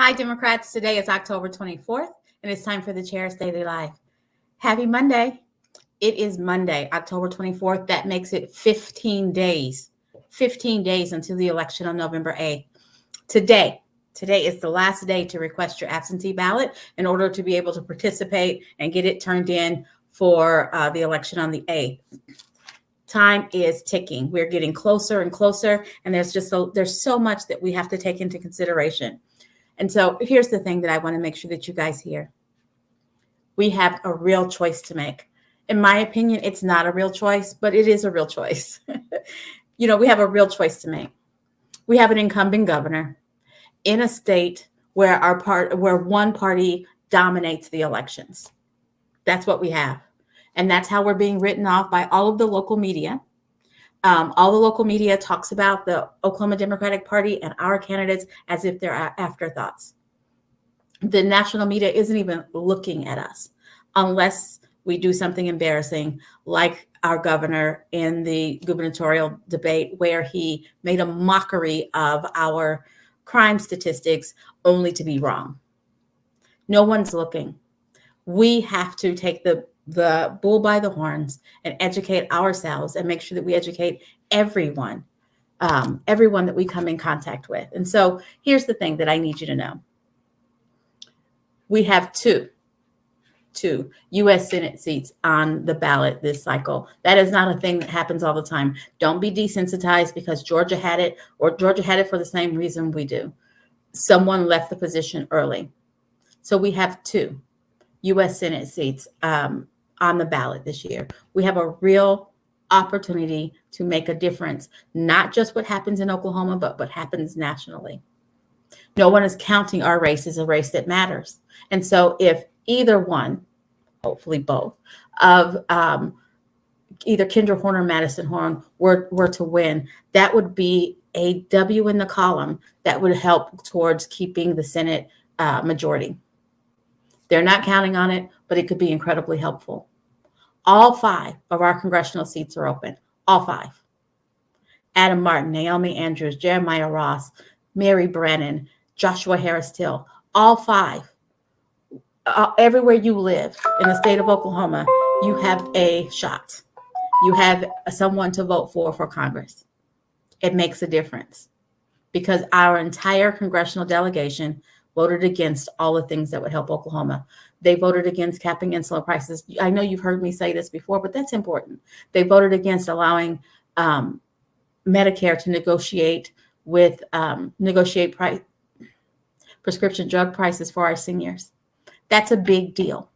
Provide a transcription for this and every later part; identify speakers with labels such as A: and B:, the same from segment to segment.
A: Hi, Democrats. Today is October 24th, and it's time for the Chair's Daily Live. Happy Monday. It is Monday, October 24th. That makes it 15 days. 15 days until the election on November 8th. Today is the last day to request your absentee ballot in order to be able to participate and get it turned in for the election on the 8th. Time is ticking. We're getting closer and closer, and there's so much that we have to take into consideration. And so here's the thing that I want to make sure that you guys hear. We have a real choice to make. In my opinion, it's not a real choice, but it is a real choice. We have a real choice to make. We have an incumbent governor in a state where where one party dominates the elections. That's what we have. And that's how we're being written off by all of the local media. All the local media talks about the Oklahoma Democratic Party and our candidates as if they're afterthoughts. The national media isn't even looking at us unless we do something embarrassing, like our governor in the gubernatorial debate, where he made a mockery of our crime statistics only to be wrong. No one's looking. We have to take the bull by the horns and educate ourselves and make sure that we educate everyone that we come in contact with. And so here's the thing that I need you to know. We have two U.S. Senate seats on the ballot this cycle. That is not a thing that happens all the time. Don't be desensitized because Georgia had it, or Georgia had it for the same reason we do. Someone left the position early. So we have two U.S. Senate seats on the ballot this year. We have a real opportunity to make a difference, not just what happens in Oklahoma, but what happens nationally. No one is counting our race as a race that matters. And so if either one, hopefully both, of either Kendra Horn or Madison Horn were to win, that would be a W in the column that would help towards keeping the Senate majority. They're not counting on it, but it could be incredibly helpful. All 5 of our congressional seats are open. All 5. Adam Martin, Naomi Andrews, Jeremiah Ross, Mary Brennan, Joshua Harris Till, all 5. Everywhere you live in the state of Oklahoma, you have a shot. You have someone to vote for Congress. It makes a difference because our entire congressional delegation voted against all the things that would help Oklahoma. They voted against capping insulin prices. I know you've heard me say this before, but that's important. They voted against allowing Medicare to negotiate prescription drug prices for our seniors. That's a big deal.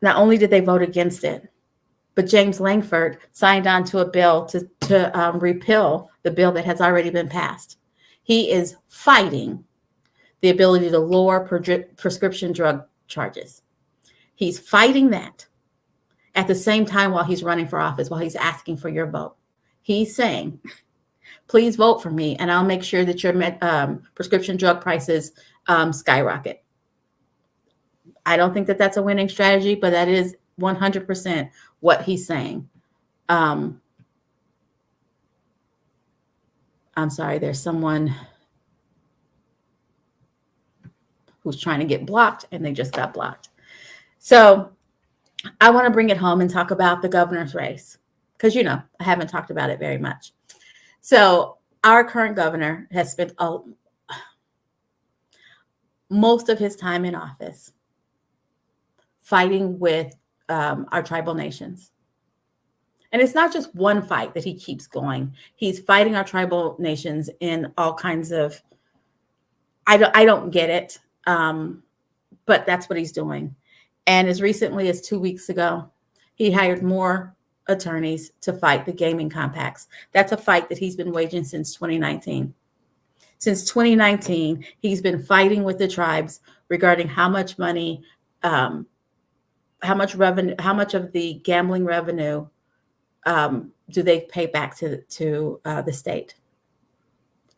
A: Not only did they vote against it, but James Langford signed on to a bill to repeal the bill that has already been passed. He is fighting the ability to lower prescription drug charges. He's fighting that at the same time while he's running for office, while he's asking for your vote. He's saying, please vote for me, and I'll make sure that your prescription drug prices skyrocket. I don't think that that's a winning strategy, but that is 100% what he's saying. I'm sorry, there's someone who's trying to get blocked and they just got blocked. So I want to bring it home and talk about the governor's race because, I haven't talked about it very much. So our current governor has spent most of his time in office fighting with our tribal nations. And it's not just one fight that he keeps going. He's fighting our tribal nations in all kinds of, I don't get it, but that's what he's doing. And as recently as 2 weeks ago, he hired more attorneys to fight the gaming compacts. That's a fight that he's been waging since 2019. Since 2019, he's been fighting with the tribes regarding how much money, how much revenue, how much of the gambling revenue do they pay back to the state?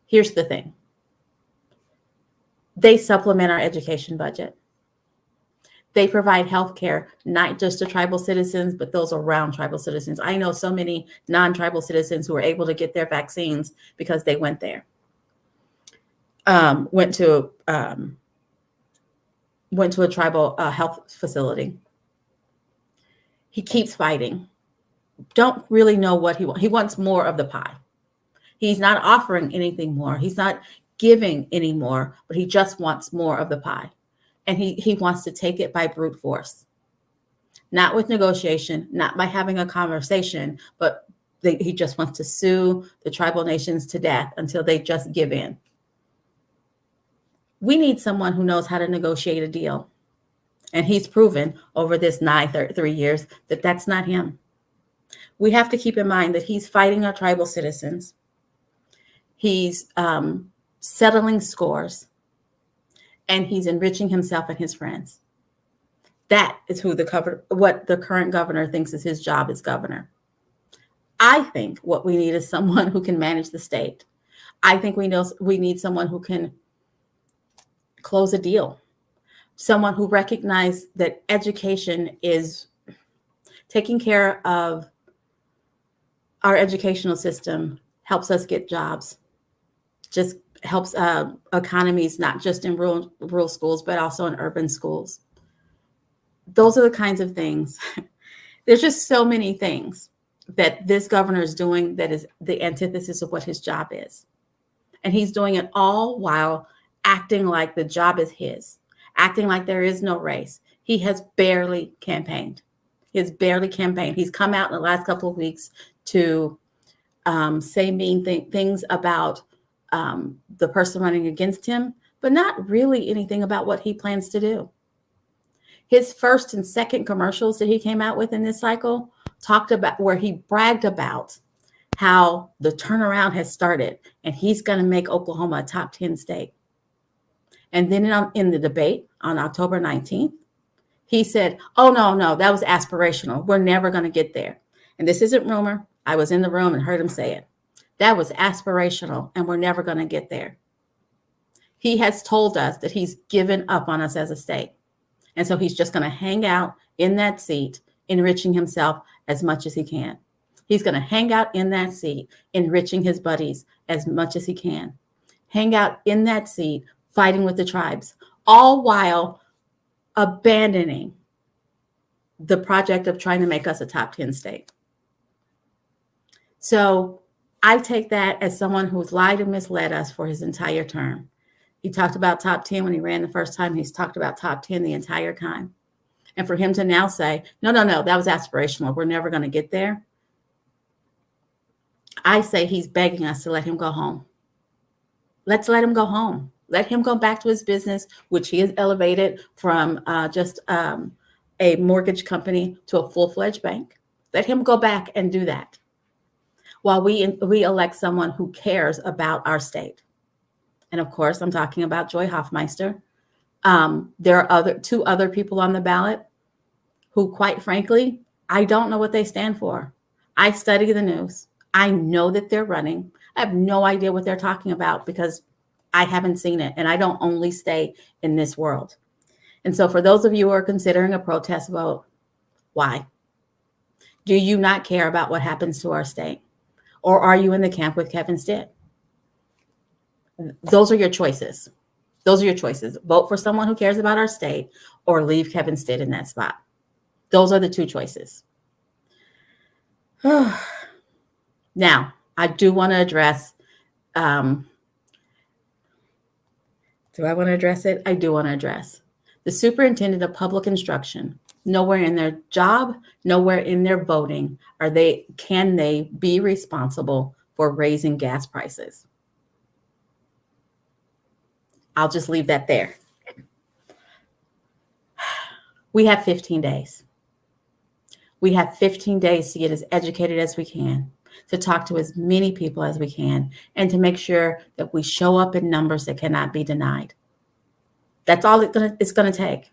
A: Here's the thing. They supplement our education budget. They provide health care, not just to tribal citizens, but those around tribal citizens. I know so many non-tribal citizens who are able to get their vaccines because they went there. went to a tribal health facility. He keeps fighting. Don't really know what he wants. He wants more of the pie. He's not offering anything more. He's not giving anymore, but he just wants more of the pie. And he wants to take it by brute force, not with negotiation, not by having a conversation, but he just wants to sue the tribal nations to death until they just give in. We need someone who knows how to negotiate a deal. And he's proven over this 3 years that that's not him. We have to keep in mind that he's fighting our tribal citizens. He's settling scores, and he's enriching himself and his friends. That is what the current governor thinks is his job as governor. I think what we need is someone who can manage the state. I think we need someone who can close a deal, someone who recognizes that education is taking care of our educational system, helps us get jobs, just helps economies, not just in rural schools, but also in urban schools. Those are the kinds of things. There's just so many things that this governor is doing that is the antithesis of what his job is. And he's doing it all while acting like the job is his, acting like there is no race. He has barely campaigned. He's come out in the last couple of weeks to say mean things about the person running against him, but not really anything about what he plans to do. His first and second commercials that he came out with in this cycle talked about where he bragged about how the turnaround has started and he's going to make Oklahoma a top 10 state. And then in the debate on October 19th, he said, oh, no, that was aspirational. We're never going to get there. And this isn't rumor. I was in the room and heard him say it. That was aspirational and we're never going to get there. He has told us that he's given up on us as a state. And so he's just going to hang out in that seat, enriching himself as much as he can. He's going to hang out in that seat, enriching his buddies as much as he can. Hang out in that seat, fighting with the tribes, all while abandoning the project of trying to make us a top 10 state. So I take that as someone who's lied and misled us for his entire term. He talked about top 10 when he ran the first time. He's talked about top 10 the entire time. And for him to now say, no, that was aspirational. We're never going to get there. I say he's begging us to let him go home. Let's let him go home. Let him go back to his business, which he has elevated from just a mortgage company to a full-fledged bank. Let him go back and do that while we elect someone who cares about our state. And of course, I'm talking about Joy Hoffmeister. There are two other people on the ballot who, quite frankly, I don't know what they stand for. I study the news. I know that they're running. I have no idea what they're talking about because I haven't seen it. And I don't only stay in this world. And so for those of you who are considering a protest vote, why? Do you not care about what happens to our state? Or are you in the camp with Kevin Stitt? Those are your choices. Vote for someone who cares about our state or leave Kevin Stitt in that spot. Those are the two choices. Now, I do want to address, do I want to address it? I do want to address the superintendent of public instruction. Nowhere in their job, nowhere in their voting can they be responsible for raising gas prices. I'll just leave that there. We have 15 days. We have 15 days to get as educated as we can, to talk to as many people as we can, and to make sure that we show up in numbers that cannot be denied. That's all it's going to take.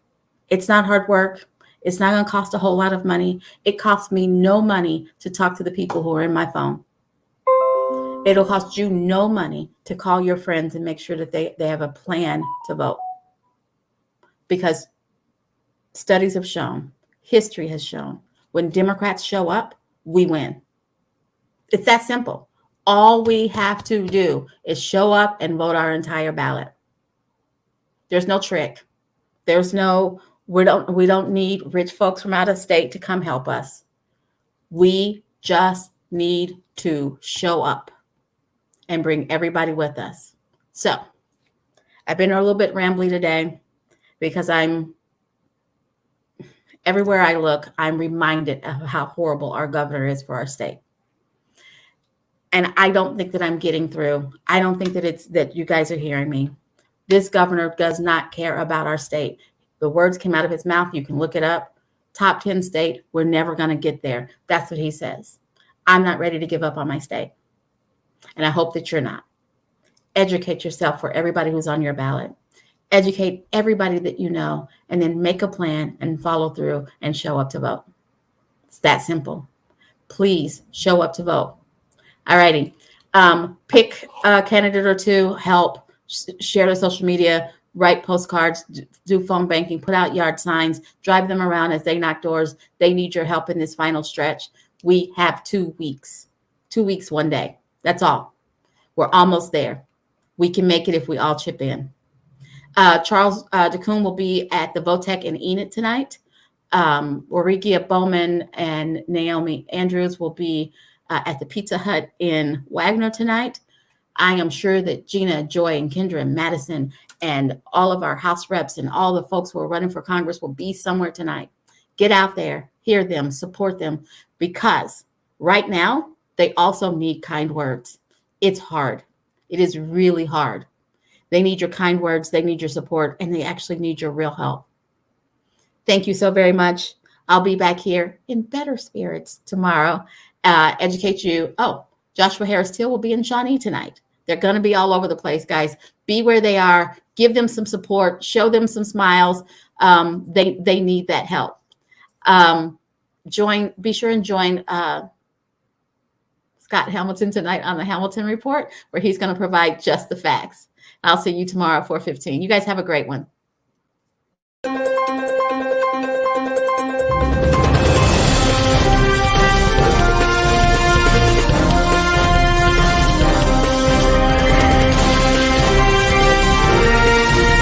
A: It's not hard work. It's not going to cost a whole lot of money. It costs me no money to talk to the people who are in my phone. It'll cost you no money to call your friends and make sure that they have a plan to vote. Because studies have shown, history has shown, when Democrats show up, we win. It's that simple. All we have to do is show up and vote our entire ballot. There's no trick. There's no, we don't need rich folks from out of state to come help us. We just need to show up and bring everybody with us. So I've been a little bit rambly today because everywhere I look, I'm reminded of how horrible our governor is for our state. And I don't think that I'm getting through. I don't think that you guys are hearing me. This governor does not care about our state. The words came out of his mouth. You can look it up. Top 10 state. We're never going to get there. That's what he says. I'm not ready to give up on my state. And I hope that you're not. Educate yourself for everybody who's on your ballot. Educate everybody that you know, and then make a plan and follow through and show up to vote. It's that simple. Please show up to vote. All righty. Pick a candidate or two, help, share their social media, write postcards, do phone banking, put out yard signs, drive them around as they knock doors. They need your help in this final stretch. We have 2 weeks, 2 weeks, 1 day. That's all. We're almost there. We can make it if we all chip in. Charles DeCoon will be at the Votech in Enid tonight. Origia Bowman and Naomi Andrews will be at the Pizza Hut in Wagner tonight. I am sure that Gina, Joy, and Kendra, and Madison, and all of our House reps and all the folks who are running for Congress will be somewhere tonight. Get out there, hear them, support them, because right now they also need kind words. It's hard. It is really hard. They need your kind words, they need your support, and they actually need your real help. Thank you so very much. I'll be back here in better spirits tomorrow. Educate you. Oh, Joshua Harris Teal will be in Shawnee tonight. They're going to be all over the place, guys. Be where they are. Give them some support. Show them some smiles. They need that help. Be sure and join Scott Hamilton tonight on the Hamilton Report, where he's going to provide just the facts. I'll see you tomorrow at 4:15. You guys have a great one.